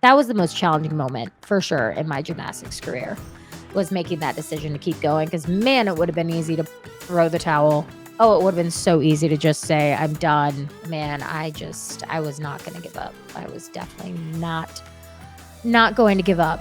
that was the most challenging moment for sure in my gymnastics career, was making that decision to keep going. Because man, it would have been easy to throw the towel. Oh, it would have been so easy to just say, I'm done. Man, I was not going to give up. I was definitely not going to give up.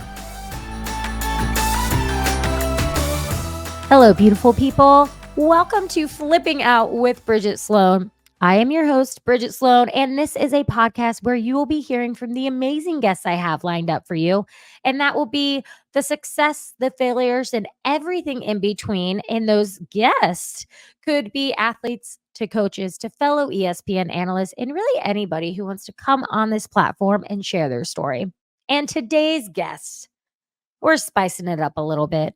Hello, beautiful people. Welcome to Flipping Out with Bridget Sloan. I am your host, Bridget Sloan, and this is a podcast where you will be hearing from the amazing guests I have lined up for you. And that will be the success, the failures, and everything in between. And those guests could be athletes to coaches to fellow ESPN analysts and really anybody who wants to come on this platform and share their story. And today's guest, we're spicing it up a little bit.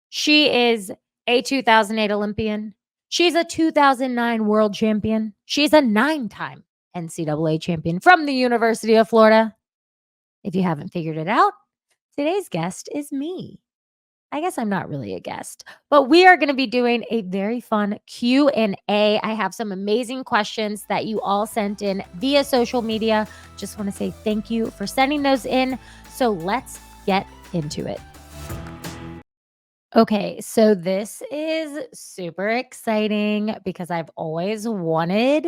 She is a 2008 Olympian. She's a 2009 world champion. She's a 9-time NCAA champion from the University of Florida. If you haven't figured it out, today's guest is me. I guess I'm not really a guest, but we are going to be doing a very fun Q&A. I have some amazing questions that you all sent in via social media. Just want to say thank you for sending those in. So let's get into it. Okay, so this is super exciting because I've always wanted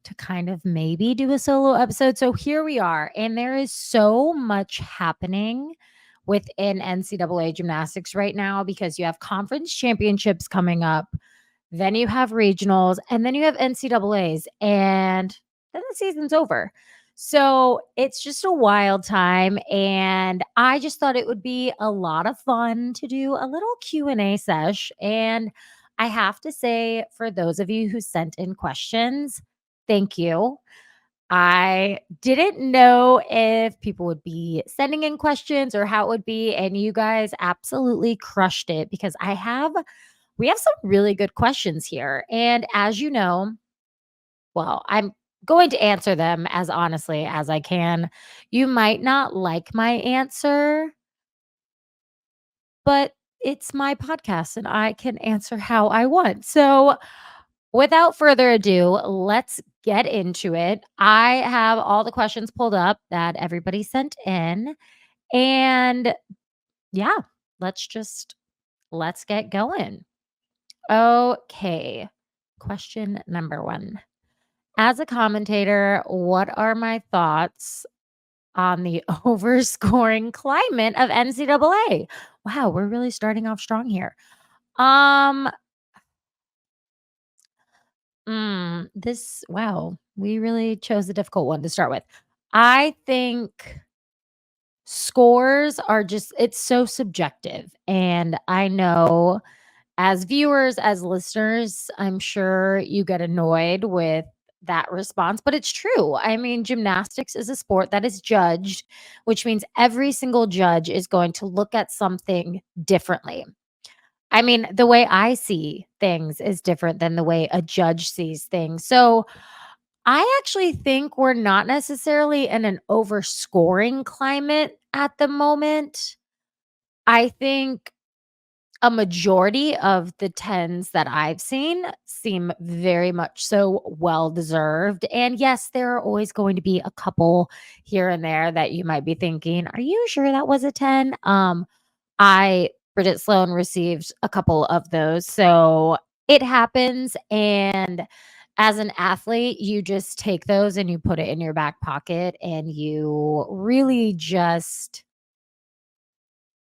to kind of maybe do a solo episode. So here we are, and there is so much happening within NCAA gymnastics right now because you have conference championships coming up, then you have regionals, and then you have NCAAs, and then the season's over. So it's just a wild time, and I just thought it would be a lot of fun to do a little Q&A sesh. And I have to say, for those of you who sent in questions, thank you. I didn't know if people would be sending in questions or how it would be, and you guys absolutely crushed it because we have some really good questions here. And as you know, well, I'm going to answer them as honestly as I can. You might not like my answer, but it's my podcast and I can answer how I want. So, without further ado, let's get into it. I have all the questions pulled up that everybody sent in. And yeah, let's get going. Okay. Question number 1. As a commentator, what are my thoughts on the overscoring climate of NCAA? Wow, we're really starting off strong here. Wow, we really chose a difficult one to start with. I think scores are it's so subjective. And I know as viewers, as listeners, I'm sure you get annoyed with that response, but it's true. I mean, gymnastics is a sport that is judged, which means every single judge is going to look at something differently. I mean, the way I see things is different than the way a judge sees things. So I actually think we're not necessarily in an overscoring climate at the moment. I think a majority of the 10s that I've seen seem very much so well deserved. And yes, there are always going to be a couple here and there that you might be thinking, are you sure that was a 10? Bridget Sloan received a couple of those. So it happens. And as an athlete, you just take those and you put it in your back pocket and you really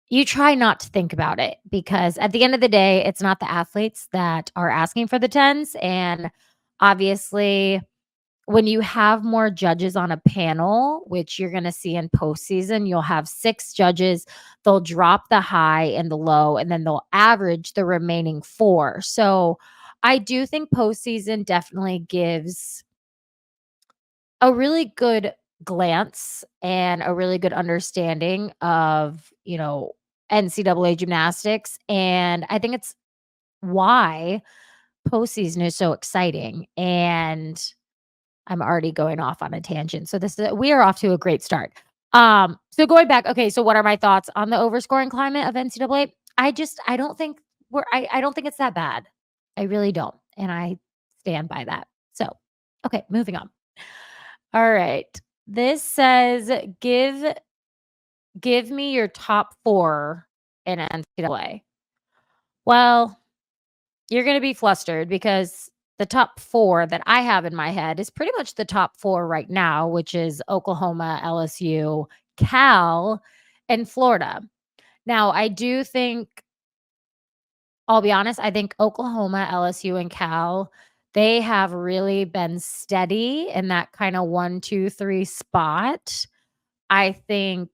you try not to think about it because at the end of the day, it's not the athletes that are asking for the 10s. And obviously, when you have more judges on a panel, which you're going to see in postseason, you'll have 6 judges. They'll drop the high and the low, and then they'll average the remaining 4. So I do think postseason definitely gives a really good glance and a really good understanding of, NCAA gymnastics. And I think it's why postseason is so exciting. And I'm already going off on a tangent. So we are off to a great start. So going back, okay, so what are my thoughts on the overscoring climate of NCAA? I don't think I don't think it's that bad. I really don't. And I stand by that. So, okay, moving on. All right. This says give give me your top 4 in NCAA. Well, you're gonna be flustered because the top 4 that I have in my head is pretty much the top 4 right now, which is Oklahoma, LSU, Cal, and Florida. Now, I do think I'll be honest, I think Oklahoma, LSU, and Cal, they have really been steady in that kinda 1, 2, 3 spot. I think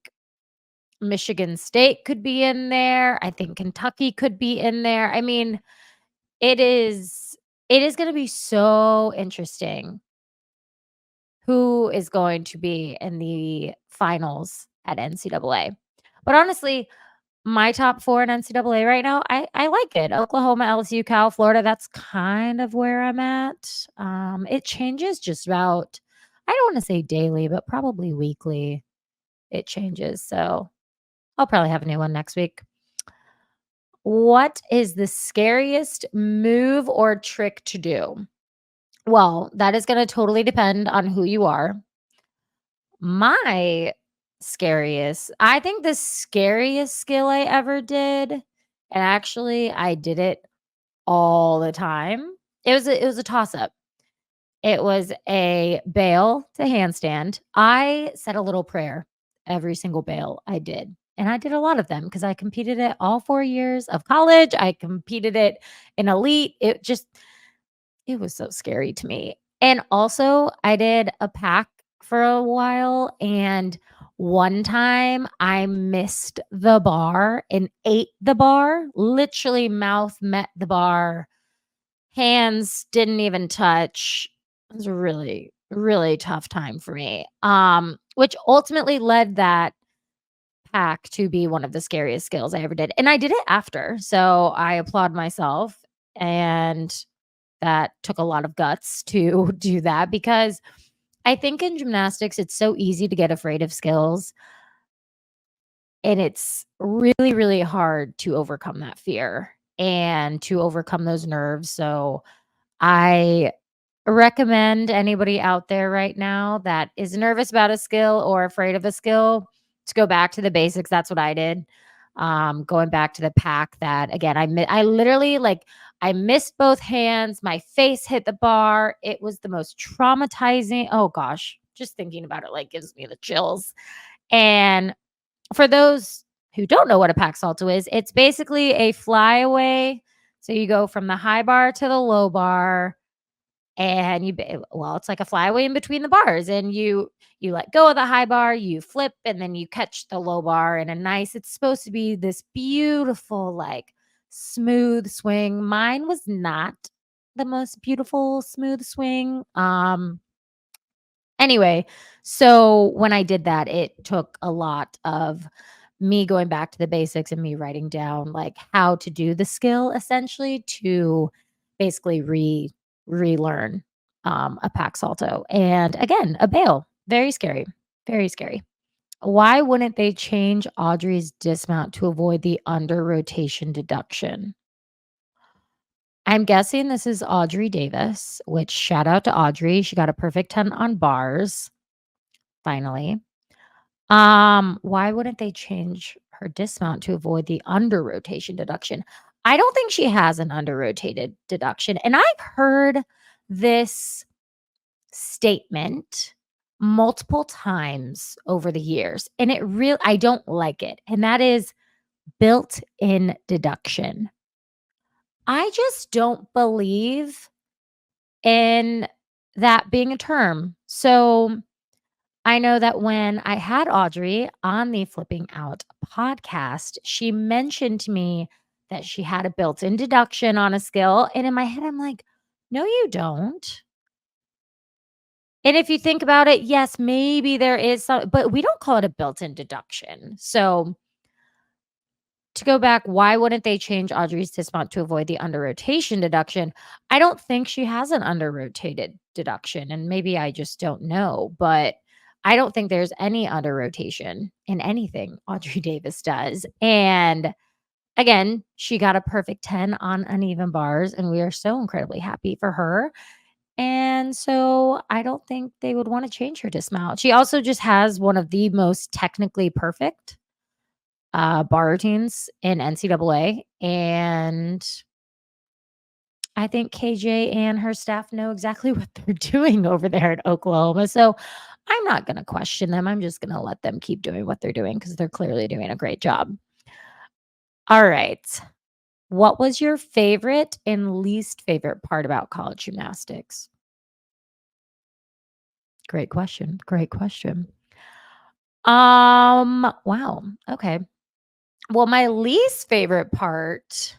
Michigan State could be in there. I think Kentucky could be in there. I mean, it is it is gonna be so interesting who is going to be in the finals at NCAA. But honestly, my top 4 in NCAA right now, I like it. Oklahoma, LSU, Cal, Florida, that's kind of where I'm at. It changes just about I don't wanna say daily, but probably weekly, it changes, so I'll probably have a new one next week. What is the scariest move or trick to do? Well, that is gonna totally depend on who you are. My scariest I think the scariest skill I ever did, and actually I did it all the time. It was a toss-up. It was a bail to handstand. I said a little prayer every single bail I did, and I did a lot of them because I competed it all 4 years of college. I competed it in elite. It was so scary to me. And also, I did a pack for a while, and one time I missed the bar and ate the bar. Literally, mouth met the bar, hands didn't even touch. It was a really, really tough time for me, which ultimately led that pack to be one of the scariest skills I ever did. And I did it after, so I applaud myself, and that took a lot of guts to do that because I think in gymnastics, it's so easy to get afraid of skills, and it's really, really hard to overcome that fear and to overcome those nerves. So I recommend anybody out there right now that is nervous about a skill or afraid of a skill to go back to the basics. That's what I did. Going back to the pack that again, I literally like I missed both hands. My face hit the bar. It was the most traumatizing. Oh gosh, just thinking about it like gives me the chills. And for those who don't know what a pack salto is, it's basically a flyaway. So you go from the high bar to the low bar and well, it's like a flyaway in between the bars, and you let go of the high bar, you flip, and then you catch the low bar in a nice it's supposed to be this beautiful, like, smooth swing. Mine was not the most beautiful smooth swing. Anyway, so when I did that, it took a lot of me going back to the basics and me writing down, like, how to do the skill essentially to basically relearn, a pack salto, and again, a bail. Very scary, very scary. Why wouldn't they change Audrey's dismount to avoid the under rotation deduction? I'm guessing this is Audrey Davis, which shout out to Audrey. She got a perfect 10 on bars, finally. Why wouldn't they change her dismount to avoid the under rotation deduction? I don't think she has an under rotated deduction. And I've heard this statement multiple times over the years, and I don't like it. And that is built-in deduction. I just don't believe in that being a term. So I know that when I had Audrey on the Flipping Out podcast, she mentioned to me that she had a built-in deduction on a skill, and in my head, I'm like, "No, you don't." And if you think about it, yes, maybe there is some but we don't call it a built-in deduction. So, to go back, why wouldn't they change Audrey's dismount to avoid the under rotation deduction? I don't think she has an under rotated deduction, and maybe I just don't know, but I don't think there's any under rotation in anything Audrey Davis does. And again, she got a perfect 10 on uneven bars, and we are so incredibly happy for her. And so I don't think they would want to change her dismount. She also just has one of the most technically perfect. bar routines in NCAA, and I think KJ and her staff know exactly what they're doing over there at Oklahoma, so I'm not gonna question them, I'm just gonna let them keep doing what they're doing because 'cause they're clearly doing a great job. Alright. What was your favorite and least favorite part about college gymnastics? Great question, great question. Wow, okay. Well, my least favorite part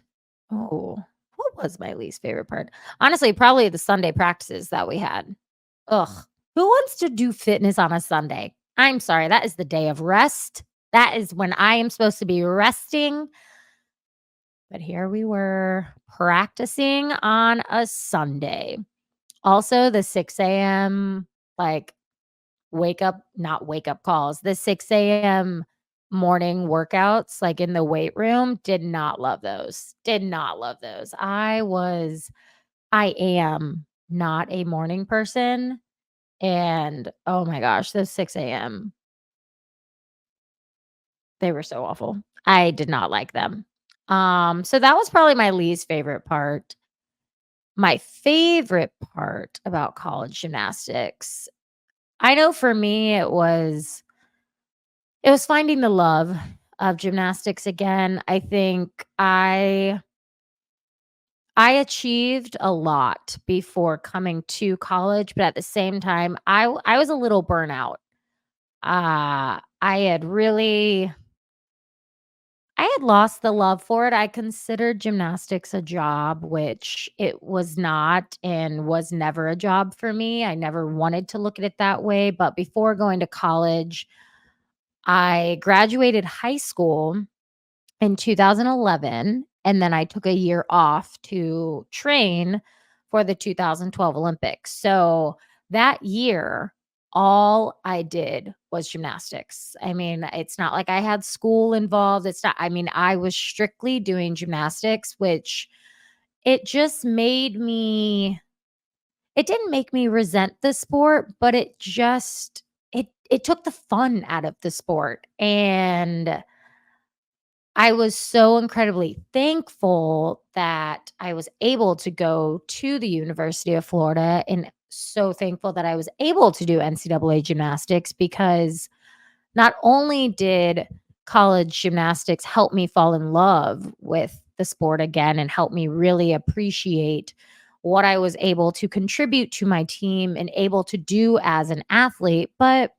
what was my least favorite part? Honestly, probably the Sunday practices that we had. Ugh. Who wants to do fitness on a Sunday? I'm sorry, that is the day of rest. That is when I am supposed to be resting, but here we were practicing on a Sunday. Also, the 6 a.m., like, wake up calls, the 6 a.m. morning workouts, like, in the weight room, did not love those, did not love those. I am not a morning person, and, oh my gosh, those 6 a.m., they were so awful. I did not like them. So that was probably my least favorite part. My favorite part about college gymnastics, I know for me, it was finding the love of gymnastics again. I think I achieved a lot before coming to college, but at the same time, I was a little burnout. I had really I had lost the love for it. I considered gymnastics a job, which it was not and was never a job for me. I never wanted to look at it that way, but before going to college, I graduated high school in 2011, and then I took a year off to train for the 2012 Olympics. So that year, all I did was gymnastics. I mean, it's not like I had school involved. It's not, I mean, I was strictly doing gymnastics, which it just made me, it didn't make me resent the sport, but it took the fun out of the sport. And I was so incredibly thankful that I was able to go to the University of Florida, and so thankful that I was able to do NCAA gymnastics because not only did college gymnastics help me fall in love with the sport again and help me really appreciate what I was able to contribute to my team and able to do as an athlete, but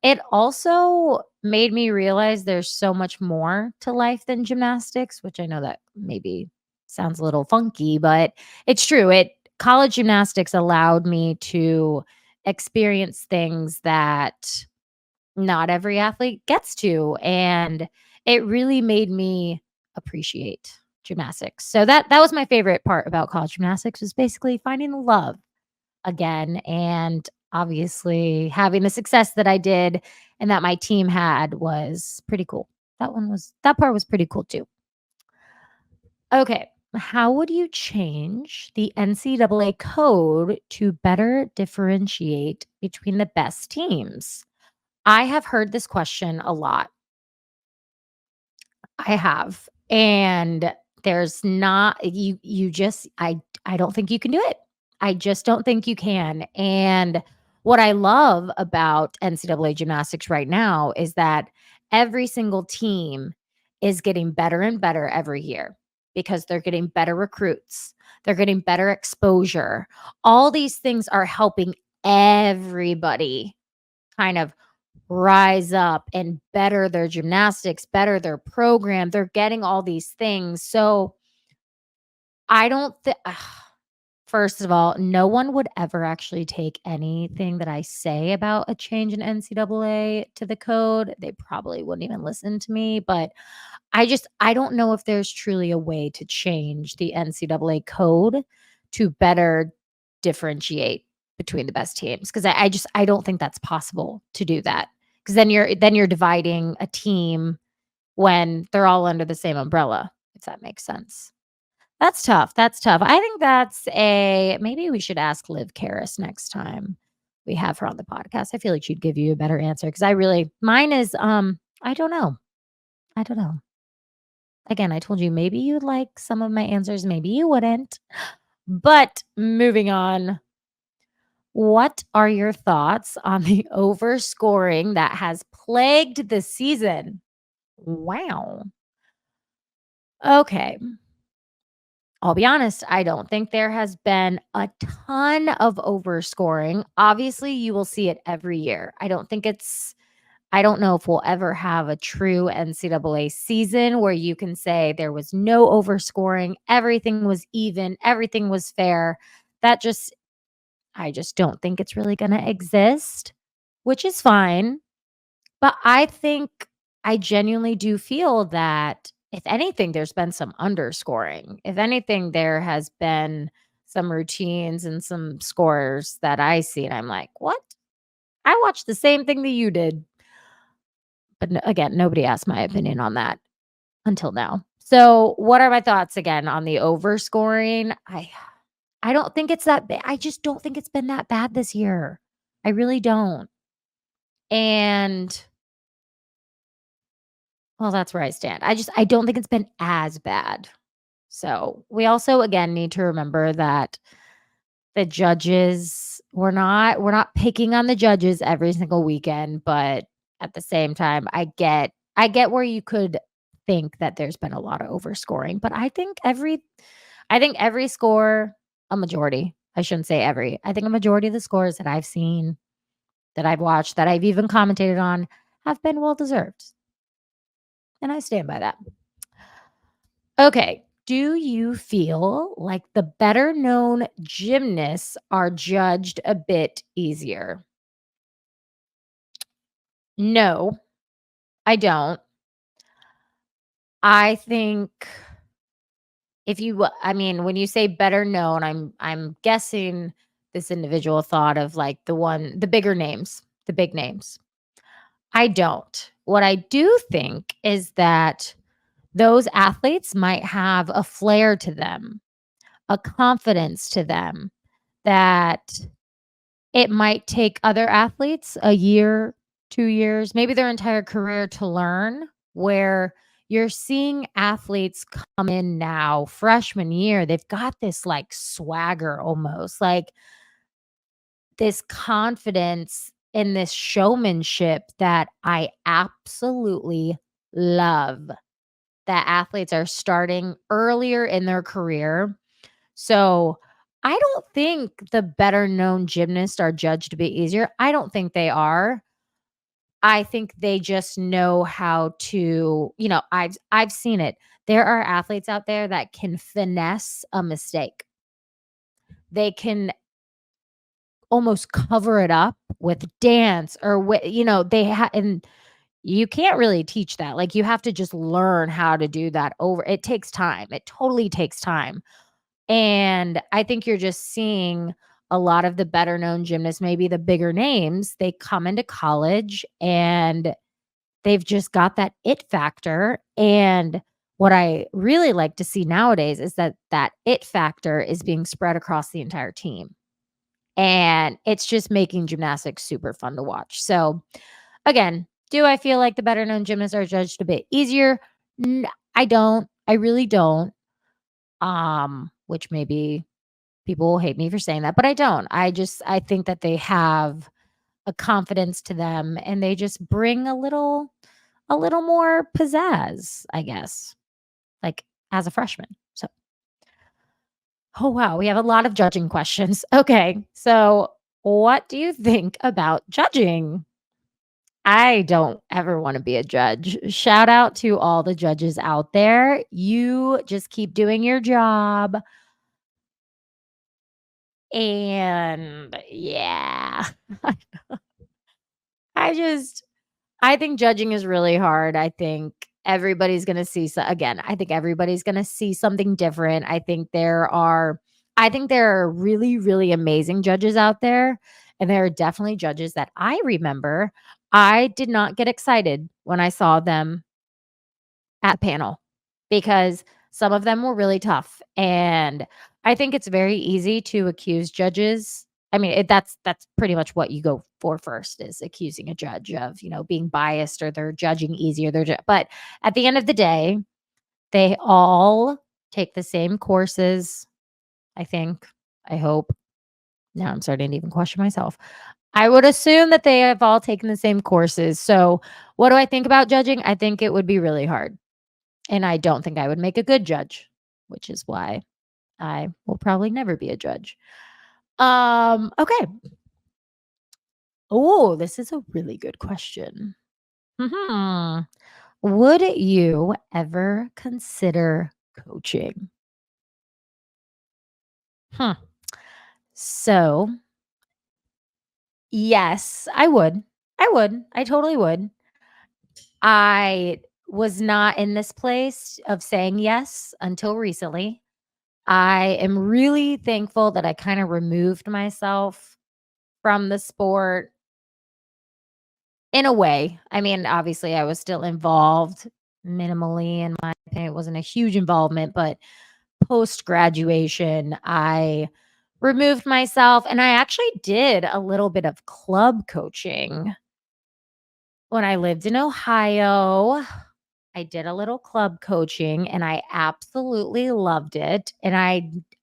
it also made me realize there's so much more to life than gymnastics, which I know that maybe sounds a little funky, but it's true. It College gymnastics allowed me to experience things that not every athlete gets to, and it really made me appreciate gymnastics. So that was my favorite part about college gymnastics, was basically finding the love again, and obviously having the success that I did and that my team had was pretty cool. That part was pretty cool too. Okay, how would you change the NCAA code to better differentiate between the best teams? I have heard this question a lot. I have. And there's not you just I don't think you can do it. I just don't think you can. And what I love about NCAA gymnastics right now is that every single team is getting better and better every year because they're getting better recruits. They're getting better exposure. All these things are helping everybody kind of rise up and better their gymnastics, better their program. They're getting all these things. So I don't think, first of all, no one would ever actually take anything that I say about a change in NCAA to the code. They probably wouldn't even listen to me. But I don't know if there's truly a way to change the NCAA code to better differentiate between the best teams, because I don't think that's possible to do that, because then you're dividing a team when they're all under the same umbrella, if that makes sense. That's tough, that's tough. I think that's a maybe we should ask Liv Karis next time we have her on the podcast. I feel like she'd give you a better answer, because I really mine is, I don't know. I don't know. Again, I told you maybe you'd like some of my answers, maybe you wouldn't. But moving on, what are your thoughts on the overscoring that has plagued the season? Wow. Okay. I'll be honest, I don't think there has been a ton of overscoring. Obviously, you will see it every year. I don't know if we'll ever have a true NCAA season where you can say there was no overscoring, everything was even, everything was fair. That just I just don't think it's really gonna exist, which is fine. But I think I genuinely do feel that if anything, there's been some underscoring. If anything, there has been some routines and some scores that I see, and I'm like, "What? I watched the same thing that you did." But again, nobody asked my opinion on that until now. So, what are my thoughts again on the overscoring? I don't think it's that bad. I just don't think it's been that bad this year. I really don't. And well, that's where I stand. I don't think it's been as bad. So, we also again need to remember that the judges we're not picking on the judges every single weekend, but at the same time, I get where you could think that there's been a lot of overscoring, but I think every score, a majority, I shouldn't say every. I think a majority of the scores that I've seen, that I've watched, that I've even commentated on have been well deserved, and I stand by that. Okay. Do you feel like the better known gymnasts are judged a bit easier? No, I don't. I think I mean, when you say better known, I'm guessing this individual thought of like the bigger names, the big names. I don't. What I do think is that those athletes might have a flair to them, a confidence to them that it might take other athletes a year, 2 years, maybe their entire career to learn, where you're seeing athletes come in now, freshman year, they've got this, like, swagger almost, like, this confidence and this showmanship that I absolutely love, that athletes are starting earlier in their career. So, I don't think the better known gymnasts are judged to be easier. I don't think they are. I think they just know how to, I've seen it. There are athletes out there that can finesse a mistake. They can almost cover it up with dance or with, and you can't really teach that. Like you have to just learn how to do that over. It takes time. It totally takes time. And I think you're just seeing a lot of the better known gymnasts, maybe the bigger names, they come into college and they've just got that it factor. And what I really like to see nowadays is that that it factor is being spread across the entire team. And it's just making gymnastics super fun to watch. So, again, do I feel like the better known gymnasts are judged a bit easier? I don't. I really don't. Which maybe people will hate me for saying that, but I don't. I think that they have a confidence to them and they just bring a little more pizzazz, I guess, like as a freshman. So, oh wow, we have a lot of judging questions. Okay. So, what do you think about judging? I don't ever want to be a judge. Shout out to all the judges out there. You just keep doing your job. And yeah, I just I think judging is really hard. I think everybody's going to see again, I think everybody's going to see something different. I think there are really really amazing judges out there and there are definitely judges that I remember I did not get excited when I saw them at panel because some of them were really tough and I think it's very easy to accuse judges I mean, that's pretty much what you go for first is accusing a judge of, being biased or they're judging easier. But at the end of the day, they all take the same courses, I think. I hope. Now I'm starting to even question myself. I would assume that they have all taken the same courses. So, what do I think about judging? I think it would be really hard. And I don't think I would make a good judge, which is why I will probably never be a judge. Okay. Oh, this is a really good question. Mhm. Would you ever consider coaching? Huh. So, yes, I would. I would. I totally would. I was not in this place of saying yes until recently. I am really thankful that I kind of removed myself from the sport in a way. I mean, obviously, I was still involved minimally in my opinion. It wasn't a huge involvement, but post graduation, I removed myself and I actually did a little bit of club coaching when I lived in Ohio. I did a little club coaching and I absolutely loved it. And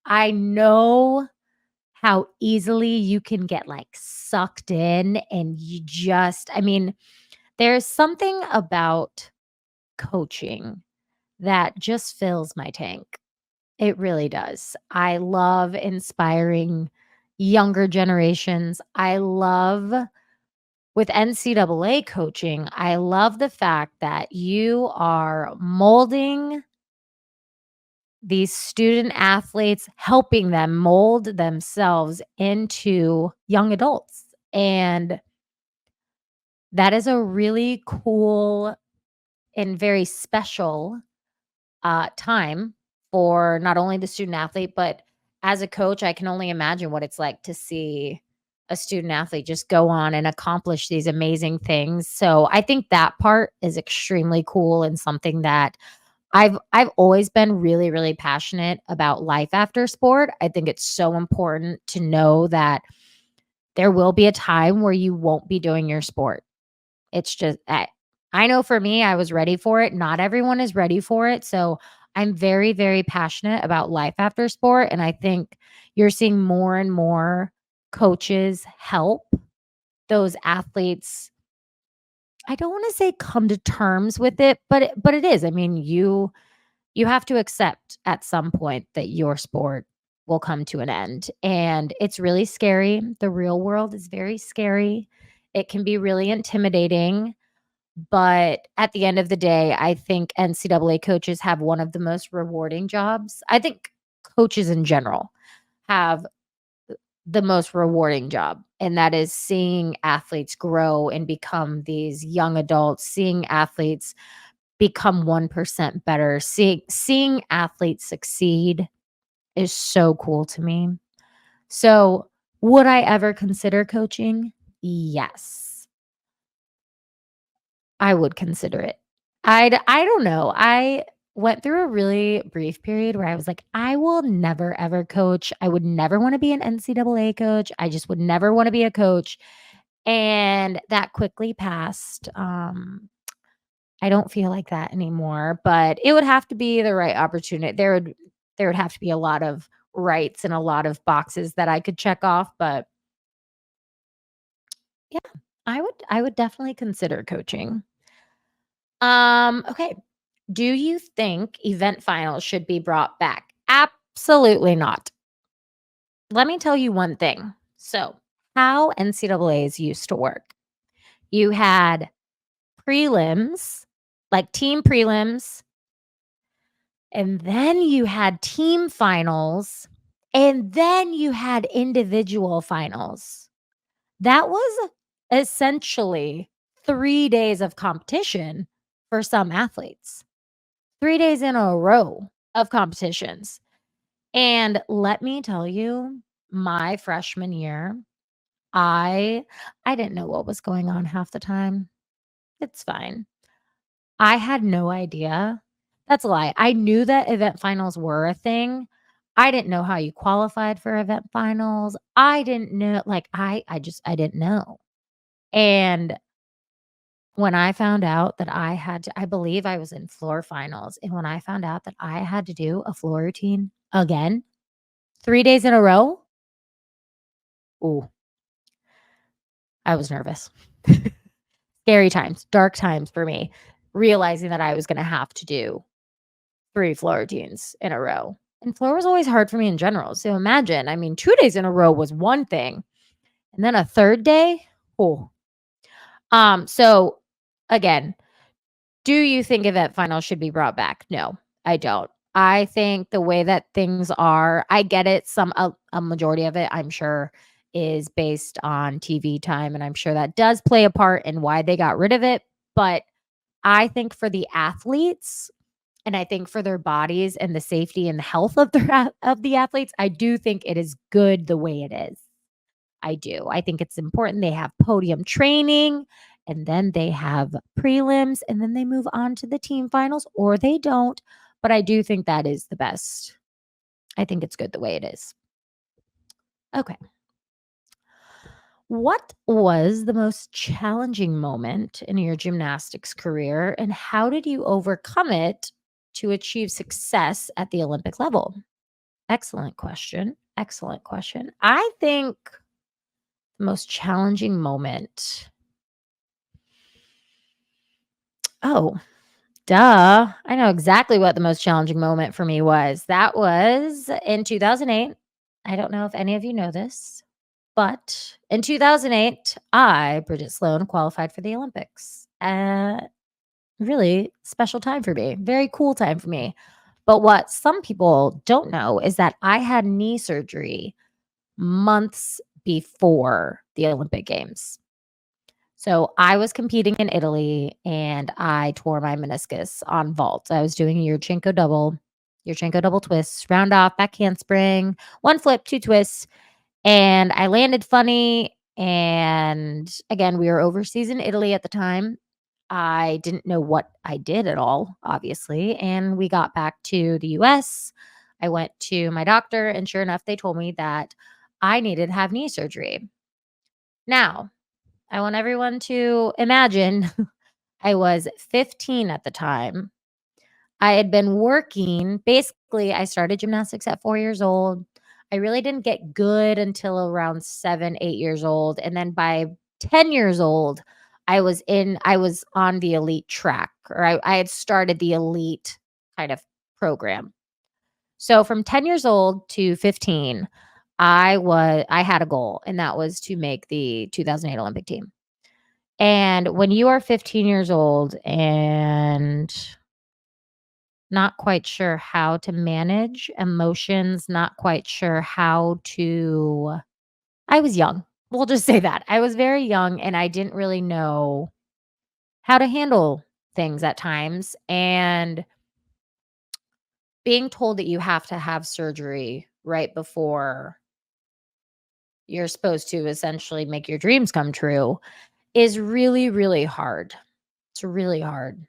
I know how easily you can get like sucked in and I mean, there's something about coaching that just fills my tank. It really does. I love inspiring younger generations. I love with NCAA coaching, I love the fact that you are molding these student athletes, helping them mold themselves into young adults. And that is a really cool and very special time for not only the student athlete, but as a coach, I can only imagine what it's like to see a student athlete just go on and accomplish these amazing things. So I think that part is extremely cool and something that I've always been really, really passionate about life after sport. I think it's so important to know that there will be a time where you won't be doing your sport. It's just I know for me, I was ready for it. Not everyone is ready for it. So I'm very, very passionate about life after sport. And I think you're seeing more and more coaches help those athletes. I don't want to say come to terms with it, but it is. I mean, you have to accept at some point that your sport will come to an end. And it's really scary. The real world is very scary. It can be really intimidating. But at the end of the day, I think NCAA coaches have one of the most rewarding jobs. I think coaches in general have the most rewarding job, and that is seeing athletes grow and become these young adults, seeing athletes become 1% better, seeing athletes succeed is so cool to me. So, would I ever consider coaching? Yes. I would consider it. I don't know. I went through a really brief period where I was like, "I will never ever coach. I would never wanna be an NCAA coach. I just would never wanna be a coach." And that quickly passed. I don't feel like that anymore, but it would have to be the right opportunity. There would have to be a lot of rights and a lot of boxes that I could check off, but yeah, I would definitely consider coaching. Okay. Do you think event finals should be brought back? Absolutely not. Let me tell you one thing. So, how NCAAs used to work. You had prelims, like team prelims, and then you had team finals, and then you had individual finals. That was essentially 3 days of competition for some athletes. 3 days in a row of competitions. And let me tell you, my freshman year, I didn't know what was going on half the time. It's fine. I had no idea. That's a lie. I knew that event finals were a thing. I didn't know how you qualified for event finals. I didn't know, like, I didn't know. And when I found out that I had to, I believe I was in floor finals, and when I found out that I had to do a floor routine again, 3 days in a row, ooh, I was nervous. Scary times, dark times for me, realizing that I was gonna have to do 3 floor routines in a row. And floor was always hard for me in general, so imagine, I mean, 2 days in a row was one thing, and then a 3rd day, ooh. So again, do you think event finals should be brought back? No, I don't. I think the way that things are, I get it. A majority of it, I'm sure, is based on TV time, and I'm sure that does play a part in why they got rid of it. But I think for the athletes, and I think for their bodies and the safety and the health of of the athletes, I do think it is good the way it is. I do. I think it's important. They have podium training, and then they have prelims, and then they move on to the team finals, or they don't. But I do think that is the best. I think it's good the way it is. Okay. What was the most challenging moment in your gymnastics career, and how did you overcome it to achieve success at the Olympic level? Excellent question. Excellent question. I think the most challenging moment. Oh, duh. I know exactly what the most challenging moment for me was. That was in 2008. I don't know if any of you know this, but in 2008, I, Bridget Sloan, qualified for the Olympics. Really special time for me. Very cool time for me. But what some people don't know is that I had knee surgery months before the Olympic Games. So I was competing in Italy and I tore my meniscus on vault. I was doing a Yurchenko double twists, round off, back handspring, one flip, two twists, and I landed funny. And again, we were overseas in Italy at the time. I didn't know what I did at all, obviously. And we got back to the US. I went to my doctor, and sure enough, they told me that I needed to have knee surgery. Now, I want everyone to imagine I was 15 at the time. I had been working. Basically, I started gymnastics at 4 years old. I really didn't get good until around 7, 8 years old. And then by 10 years old, I was on the elite track, or I had started the elite kind of program. So from 10 years old to 15, I had a goal, and that was to make the 2008 Olympic team. And when you are 15 years old and not quite sure how to manage emotions, not quite sure how to, I was young. We'll just say that. I was very young and I didn't really know how to handle things at times. And being told that you have to have surgery right before you're supposed to essentially make your dreams come true is really, really hard. It's really hard.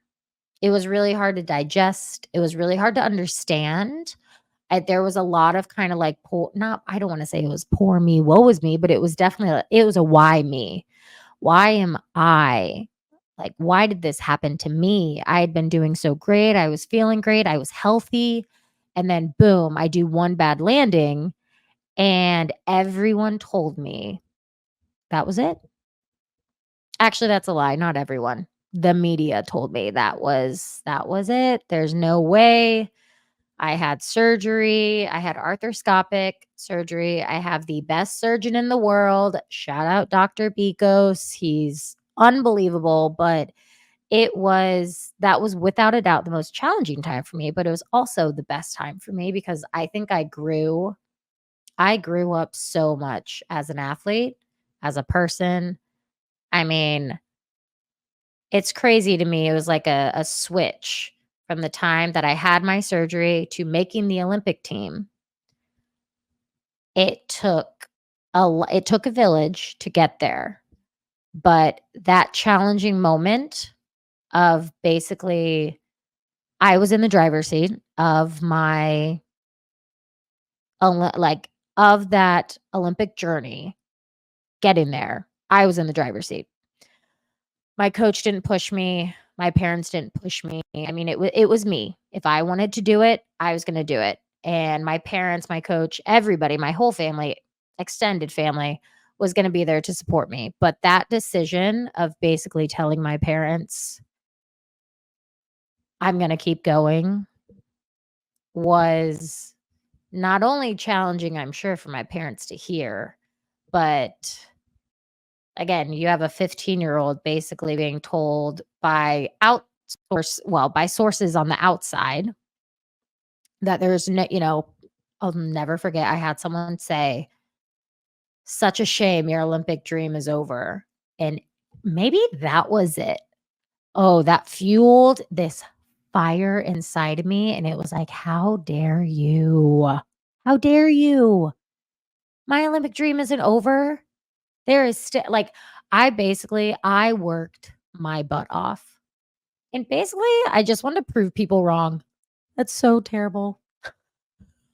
It was really hard to digest. It was really hard to understand. There was a lot of kind of like poor, not, I don't want to say it was poor me, woe is me, but it was definitely, it was a why me? Why am I? Like, why did this happen to me? I had been doing so great. I was feeling great. I was healthy. And then boom, I do one bad landing. And everyone told me that was it. Actually, that's a lie. Not everyone. The media told me that was it. There's no way. I had surgery. I had arthroscopic surgery. I have the best surgeon in the world. Shout out Dr. Bikos. He's unbelievable, but that was without a doubt the most challenging time for me, but it was also the best time for me because I think I grew up so much as an athlete, as a person. I mean, it's crazy to me. It was like a switch from the time that I had my surgery to making the Olympic team. It took it took a village to get there, but that challenging moment of basically I was in the driver's seat of my like of that Olympic journey, getting there, I was in the driver's seat. My coach didn't push me. My parents didn't push me. I mean, it was me. If I wanted to do it, I was going to do it. And my parents, my coach, everybody, my whole family, extended family was going to be there to support me. But that decision of basically telling my parents I'm going to keep going was not only challenging, I'm sure, for my parents to hear, but again, you have a 15-year-old basically being told by by sources on the outside that there's no, I'll never forget. I had someone say, "Such a shame your Olympic dream is over." And maybe that was it. Oh, that fueled this fire inside of me. And it was like, how dare you? How dare you? My Olympic dream isn't over. There is still like I worked my butt off. And basically, I just wanted to prove people wrong. That's so terrible.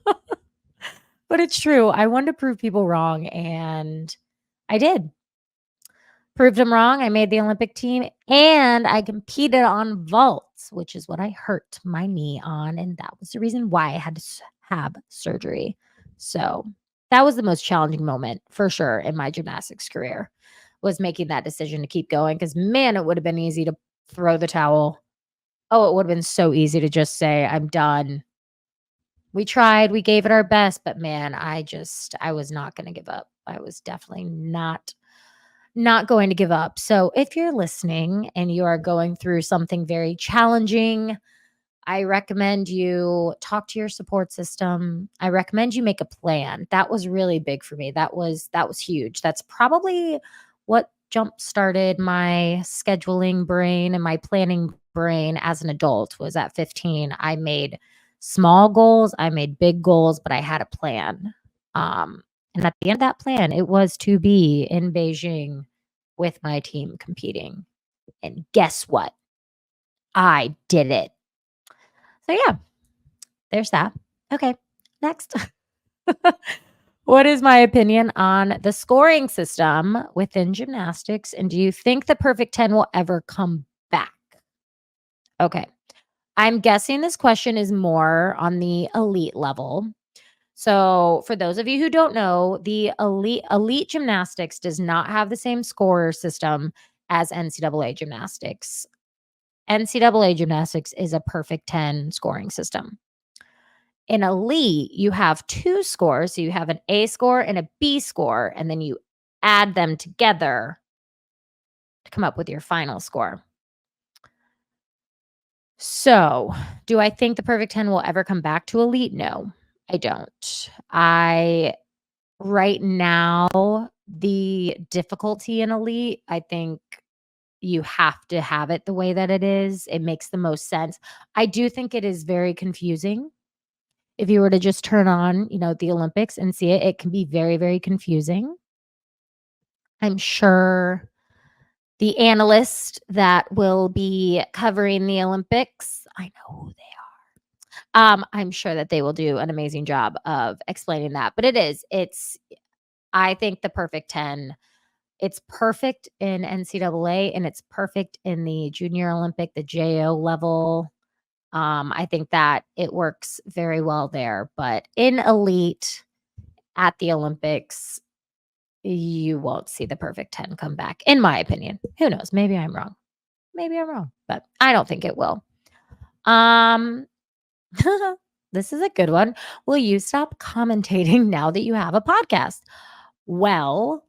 But it's true. I wanted to prove people wrong and I did. Proved them wrong. I made the Olympic team and I competed on vaults, which is what I hurt my knee on. And that was the reason why I had to have surgery. So that was the most challenging moment for sure in my gymnastics career, was making that decision to keep going. Because man, it would have been easy to throw the towel. Oh, it would have been so easy to just say, I'm done. We tried, we gave it our best, but man, I was not going to give up. I was definitely not going to give up. So if you're listening and you are going through something very challenging, I recommend you talk to your support system. I recommend you make a plan. That was really big for me. That was huge. That's probably what jump started my scheduling brain and my planning brain as an adult. Was at 15. I made small goals, I made big goals, but I had a plan. And at the end of that plan, it was to be in Beijing with my team competing. And guess what? I did it. So yeah, there's that. Okay, next. What is my opinion on the scoring system within gymnastics? And do you think the perfect 10 will ever come back? Okay. I'm guessing this question is more on the elite level. So, for those of you who don't know, the elite gymnastics does not have the same scorer system as NCAA gymnastics. NCAA gymnastics is a perfect 10 scoring system. In elite, you have two scores. So you have an A score and a B score, and then you add them together to come up with your final score. So, do I think the perfect 10 will ever come back to elite? No, I don't. Right now, the difficulty in elite, I think you have to have it the way that it is. It makes the most sense. I do think it is very confusing. If you were to just turn on, the Olympics and see it, it can be very, very confusing. I'm sure the analyst that will be covering the Olympics, I know who they are. I'm sure that they will do an amazing job of explaining that. But I think the perfect 10, it's perfect in NCAA and it's perfect in the Junior Olympic, the JO level. I think that it works very well there. But in elite at the Olympics, you won't see the perfect 10 come back, in my opinion. Who knows? Maybe I'm wrong. Maybe I'm wrong, but I don't think it will. Um, this is a good one. Will you stop commentating now that you have a podcast? Well,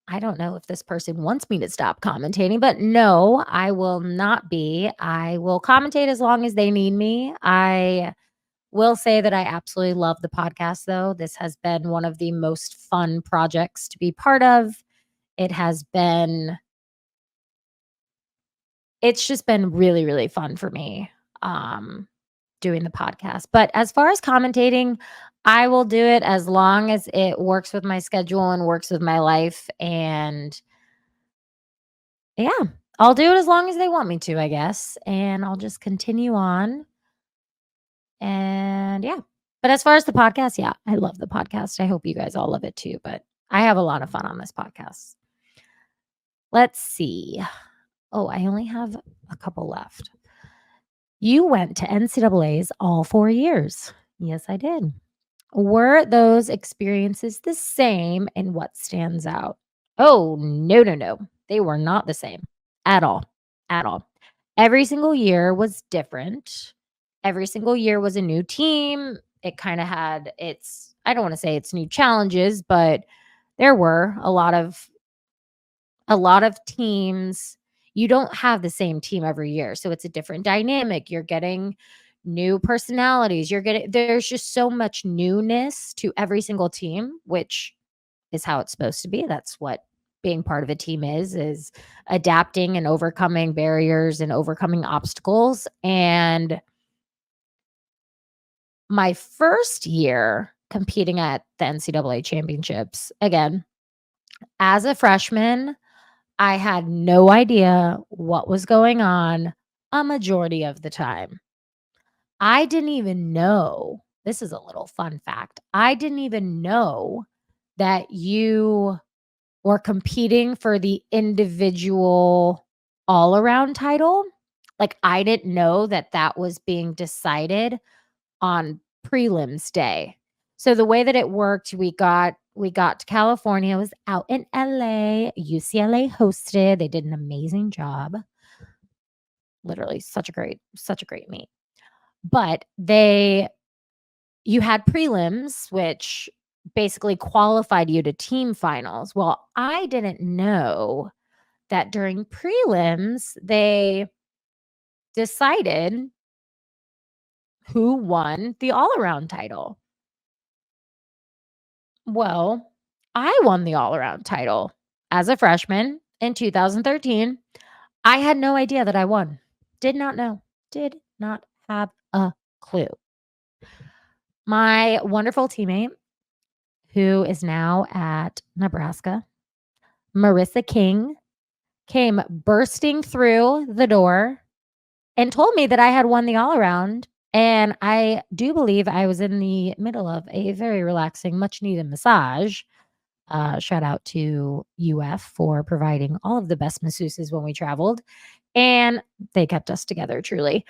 I don't know if this person wants me to stop commentating, but no, I will not be. I will commentate as long as they need me. I will say that I absolutely love the podcast, though. This has been one of the most fun projects to be part of. It has been, it's just been really, really fun for me doing the podcast. But as far as commentating, I will do it as long as it works with my schedule and works with my life. And yeah, I'll do it as long as they want me to, I guess. And I'll just continue on. And yeah. But as far as the podcast, yeah, I love the podcast. I hope you guys all love it too, but I have a lot of fun on this podcast. Let's see. Oh, I only have a couple left. You went to NCAAs all 4 years. Yes, I did. Were those experiences the same, and what stands out? Oh, no, no, no. They were not the same at all. At all. Every single year was different. Every single year was a new team. It kind of had its, I don't want to say it's new challenges, but there were a lot of teams. You don't have the same team every year. So it's a different dynamic. You're getting new personalities. There's just so much newness to every single team, which is how it's supposed to be. That's what being part of a team is adapting and overcoming barriers and overcoming obstacles. And my first year competing at the NCAA championships, again, as a freshman, I had no idea what was going on a majority of the time. I didn't even know, this is a little fun fact. I didn't even know that you were competing for the individual all around title. Like, I didn't know that that was being decided on prelims day. So the way that it worked, we got to California. It was out in LA. UCLA hosted. They did an amazing job. Literally such a great meet. But you had prelims, which basically qualified you to team finals. Well, I didn't know that during prelims they decided who won the all-around title. Well, I won the all-around title as a freshman in 2013. I had no idea that I won. Did not know. Did not have a clue. My wonderful teammate, who is now at Nebraska, Marissa King, came bursting through the door and told me that I had won the all around. And I do believe I was in the middle of a very relaxing, much needed massage. Shout out to UF for providing all of the best masseuses when we traveled. And they kept us together, truly.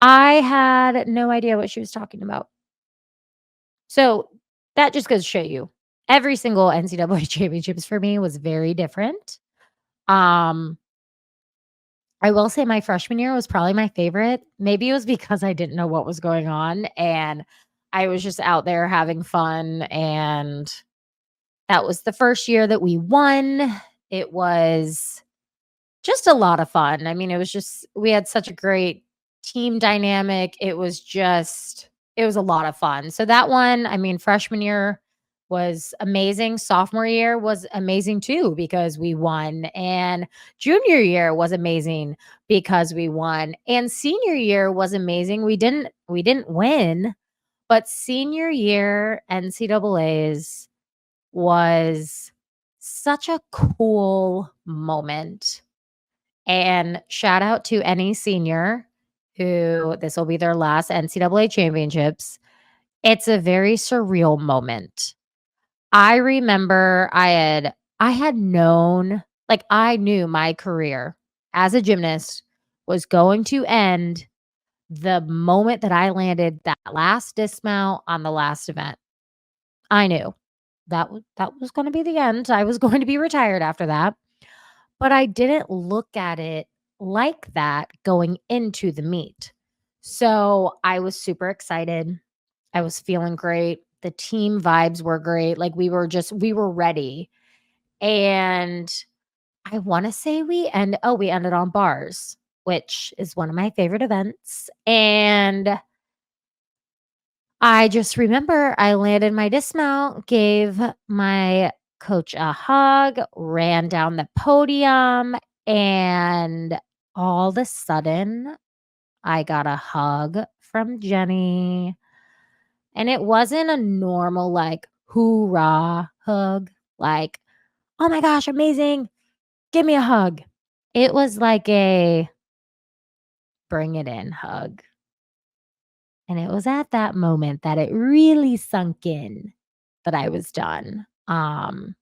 I had no idea what she was talking about. So that just goes to show you every single NCAA championships for me was very different. Um, I will say my freshman year was probably my favorite. Maybe it was because I didn't know what was going on and I was just out there having fun. And that was the first year that we won. It was just a lot of fun. I mean, we had such a great team dynamic. It was a lot of fun. So that one, I mean, freshman year was amazing. Sophomore year was amazing too because we won. And junior year was amazing because we won. And senior year was amazing. We didn't win, but senior year NCAAs was such a cool moment. And shout out to any senior who this will be their last NCAA championships. It's a very surreal moment. I remember I had known, like I knew my career as a gymnast was going to end the moment that I landed that last dismount on the last event. I knew that was going to be the end. I was going to be retired after that. But I didn't look at it like that going into the meet. So I was super excited. I was feeling great. The team vibes were great. Like we were ready. And I want to say we ended on bars, which is one of my favorite events. And I just remember I landed my dismount, gave my coach a hug, ran down the podium, and all of a sudden, I got a hug from Jenny. And it wasn't a normal, like, hoorah hug, like, oh my gosh, amazing. Give me a hug. It was like a bring it in hug. And it was at that moment that it really sunk in that I was done. And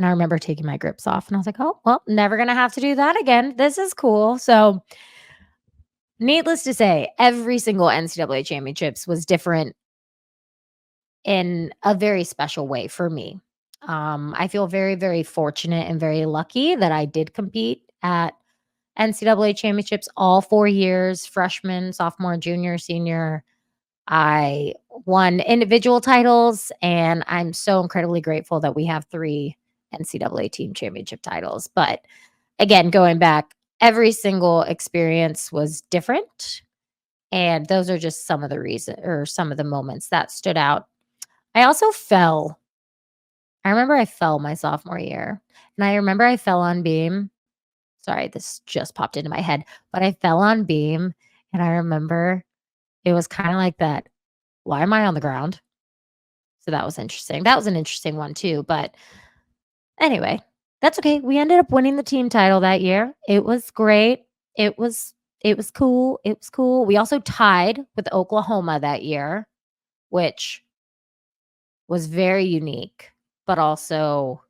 I remember taking my grips off and I was like, "Oh, well, never gonna have to do that again. This is cool." So, needless to say, every single NCAA championships was different in a very special way for me. I feel very, very fortunate and very lucky that I did compete at NCAA championships all 4 years, freshman, sophomore, junior, senior. I won individual titles, and I'm so incredibly grateful that we have 3 NCAA team championship titles. But again, going back, every single experience was different. And those are just some of the reason or some of the moments that stood out. I also fell. I remember I fell my sophomore year, and I remember I fell on beam. Sorry, this just popped into my head, but I fell on beam, and I remember it was kinda like that, "Why am I on the ground?" So that was interesting. That was an interesting one too, but anyway, that's okay. We ended up winning the team title that year. It was great. It was cool. It was cool. We also tied with Oklahoma that year, which was very unique, but also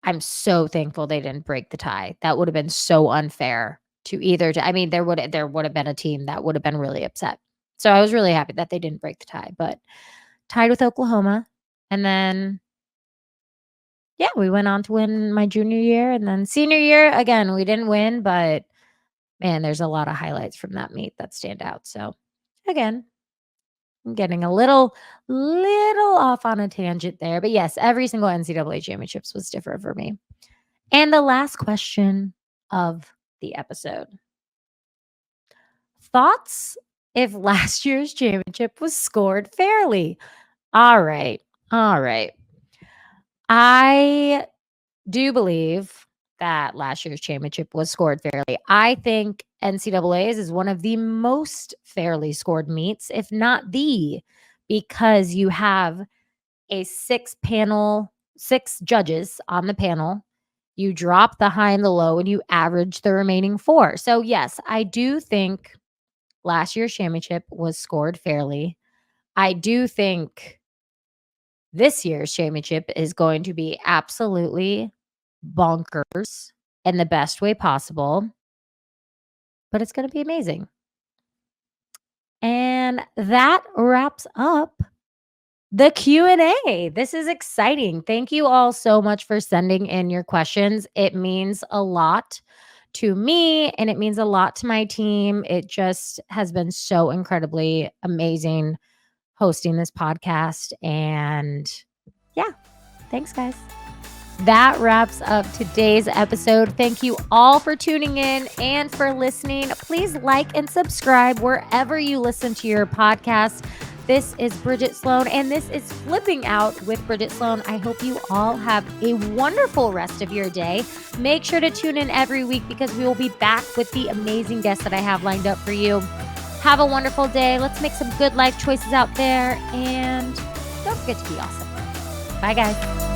I'm so thankful they didn't break the tie. That would have been so unfair to either I mean, there would have been a team that would have been really upset. So I was really happy that they didn't break the tie, but tied with Oklahoma. And then yeah, we went on to win my junior year, and then senior year, again, we didn't win, but man, there's a lot of highlights from that meet that stand out. So again, I'm getting a little off on a tangent there. But yes, every single NCAA championships was different for me. And the last question of the episode. Thoughts if last year's championship was scored fairly? All right. All right. I do believe that last year's championship was scored fairly. I think NCAA's is one of the most fairly scored meets, if not the, because you have a 6 judges on the panel. You drop the high and the low and you average the remaining 4. So, yes, I do think last year's championship was scored fairly. I do think this year's championship is going to be absolutely bonkers in the best way possible, but it's going to be amazing. And that wraps up the Q&A. This is exciting. Thank you all so much for sending in your questions. It means a lot to me and it means a lot to my team. It just has been so incredibly amazing hosting this podcast. And yeah, thanks, guys. That wraps up today's episode. Thank you all for tuning in and for listening. Please like and subscribe wherever you listen to your podcast. This is Bridget Sloan, and this is Flipping Out with Bridget Sloan. I hope you all have a wonderful rest of your day. Make sure to tune in every week because we will be back with the amazing guests that I have lined up for you. Have a wonderful day. Let's make some good life choices out there, and don't forget to be awesome. Bye, guys.